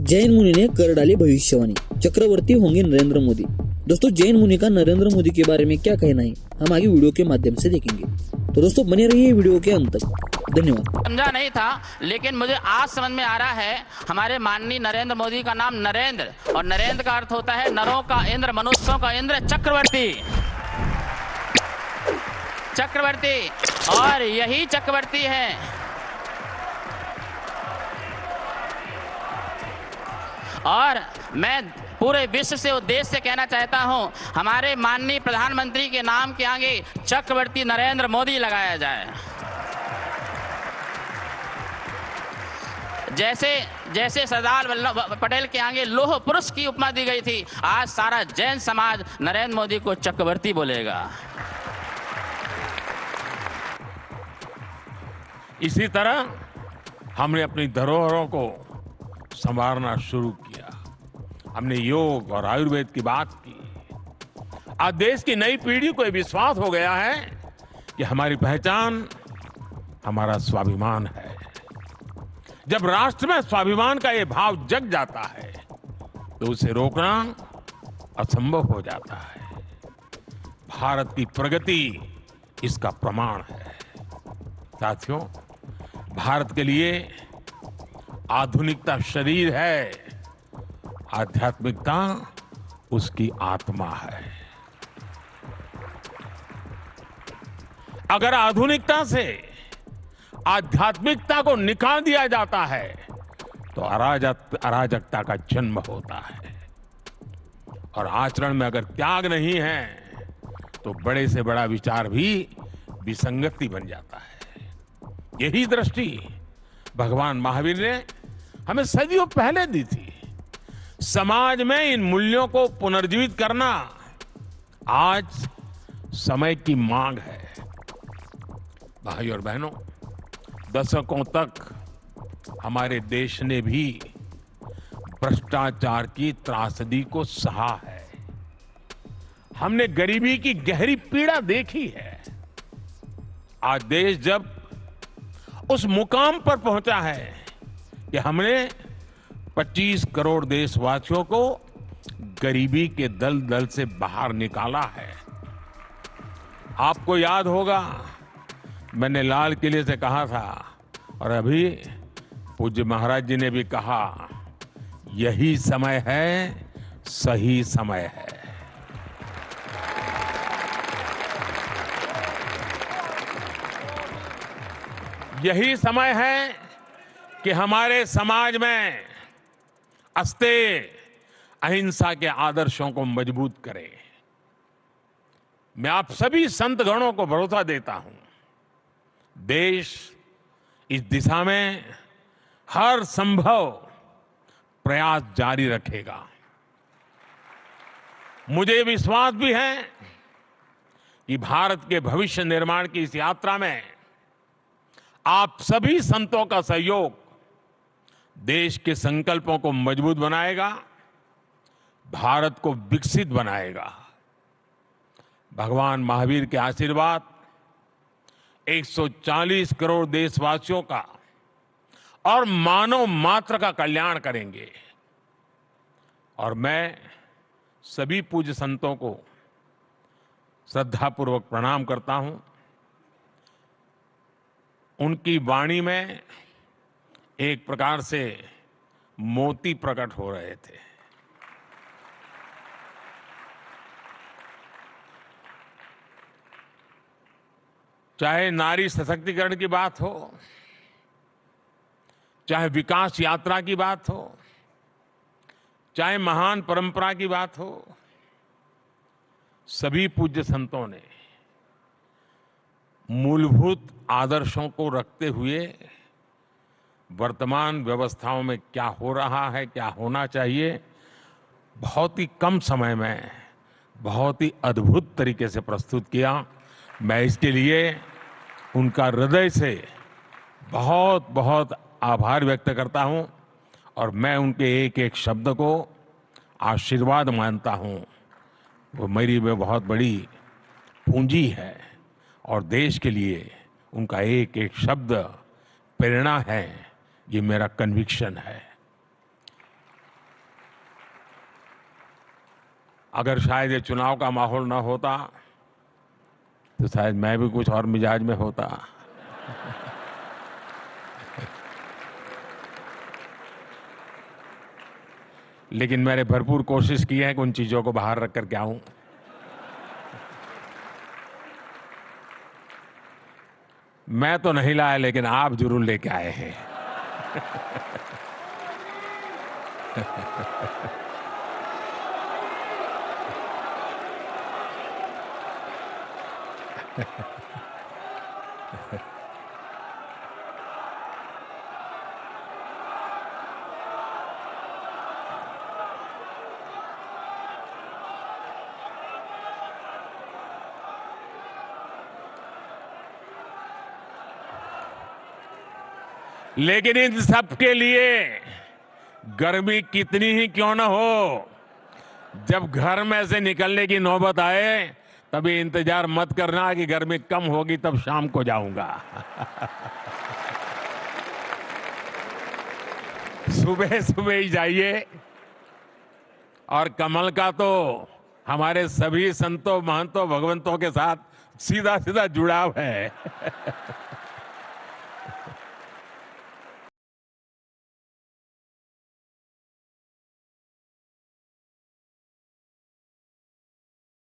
जैन मुनि ने कर डाली भविष्यवाणी, चक्रवर्ती होंगे नरेंद्र मोदी। दोस्तों, जैन मुनि का नरेंद्र मोदी के बारे में क्या कहना है, हम आगे वीडियो के माध्यम से देखेंगे। तो दोस्तों बने रहिए वीडियो के अंत तक। धन्यवाद। समझा नहीं था, लेकिन मुझे आज समझ में आ रहा है। हमारे माननीय नरेंद्र मोदी का नाम नरेंद्र, और नरेंद्र का अर्थ होता है नरों का इंद्र, मनुष्यों का इंद्र, चक्रवर्ती। चक्रवर्ती, और यही चक्रवर्ती है। और मैं पूरे विश्व से उद्देश्य से कहना चाहता हूं, हमारे माननीय प्रधानमंत्री के नाम के आगे चक्रवर्ती नरेंद्र मोदी लगाया जाए। जैसे सरदार वल्लभ पटेल के आगे लौह पुरुष की उपमा दी गई थी, आज सारा जैन समाज नरेंद्र मोदी को चक्रवर्ती बोलेगा। इसी तरह हमने अपनी धरोहरों को संवारना शुरू किया। हमने योग और आयुर्वेद की बात की। आज देश की नई पीढ़ी को यह विश्वास हो गया है कि हमारी पहचान हमारा स्वाभिमान है। जब राष्ट्र में स्वाभिमान का ये भाव जग जाता है तो उसे रोकना असंभव हो जाता है। भारत की प्रगति इसका प्रमाण है। साथियों, भारत के लिए आधुनिकता शरीर है, आध्यात्मिकता उसकी आत्मा है। अगर आधुनिकता से आध्यात्मिकता को निकाल दिया जाता है तो अराजकता का जन्म होता है, और आचरण में अगर त्याग नहीं है तो बड़े से बड़ा विचार भी विसंगति बन जाता है। यही दृष्टि भगवान महावीर ने हमें सदियों पहले दी थी। समाज में इन मूल्यों को पुनर्जीवित करना आज समय की मांग है। भाई और बहनों, दशकों तक हमारे देश ने भी भ्रष्टाचार की त्रासदी को सहा है। हमने गरीबी की गहरी पीड़ा देखी है। आज देश जब उस मुकाम पर पहुंचा है कि हमने 25 करोड़ देशवासियों को गरीबी के दलदल से बाहर निकाला है। आपको याद होगा, मैंने लाल किले से कहा था, और अभी पूज्य महाराज जी ने भी कहा, यही समय है, सही समय है। यही समय है कि हमारे समाज में अस्तेय अहिंसा के आदर्शों को मजबूत करें। मैं आप सभी संत गणों को भरोसा देता हूं, देश इस दिशा में हर संभव प्रयास जारी रखेगा। मुझे विश्वास भी है कि भारत के भविष्य निर्माण की इस यात्रा में आप सभी संतों का सहयोग देश के संकल्पों को मजबूत बनाएगा, भारत को विकसित बनाएगा। भगवान महावीर के आशीर्वाद 140 करोड़ देशवासियों का और मानव मात्र का कल्याण करेंगे। और मैं सभी पूज्य संतों को श्रद्धापूर्वक प्रणाम करता हूं। उनकी वाणी में एक प्रकार से मोती प्रकट हो रहे थे। चाहे नारी सशक्तिकरण की बात हो, चाहे विकास यात्रा की बात हो, चाहे महान परंपरा की बात हो, सभी पूज्य संतों ने मूलभूत आदर्शों को रखते हुए वर्तमान व्यवस्थाओं में क्या हो रहा है, क्या होना चाहिए, बहुत ही कम समय में बहुत ही अद्भुत तरीके से प्रस्तुत किया। मैं इसके लिए उनका हृदय से बहुत बहुत आभार व्यक्त करता हूं, और मैं उनके एक एक शब्द को आशीर्वाद मानता हूं। वो मेरी में बहुत बड़ी पूंजी है, और देश के लिए उनका एक एक शब्द प्रेरणा है। ये मेरा कन्विक्शन है। अगर शायद ये चुनाव का माहौल ना होता तो शायद मैं भी कुछ और मिजाज में होता। लेकिन मैंने भरपूर कोशिश की है कि उन चीजों को बाहर रख करके आऊं। मैं तो नहीं लाया, लेकिन आप जरूर लेके आए हैं। लेकिन इन सब के लिए गर्मी कितनी ही क्यों न हो, जब घर में से निकलने की नौबत आए तभी इंतजार मत करना कि गर्मी कम होगी तब शाम को जाऊंगा। सुबह सुबह ही जाइए। और कमल का तो हमारे सभी संतों महंतों भगवंतों के साथ सीधा सीधा जुड़ाव है।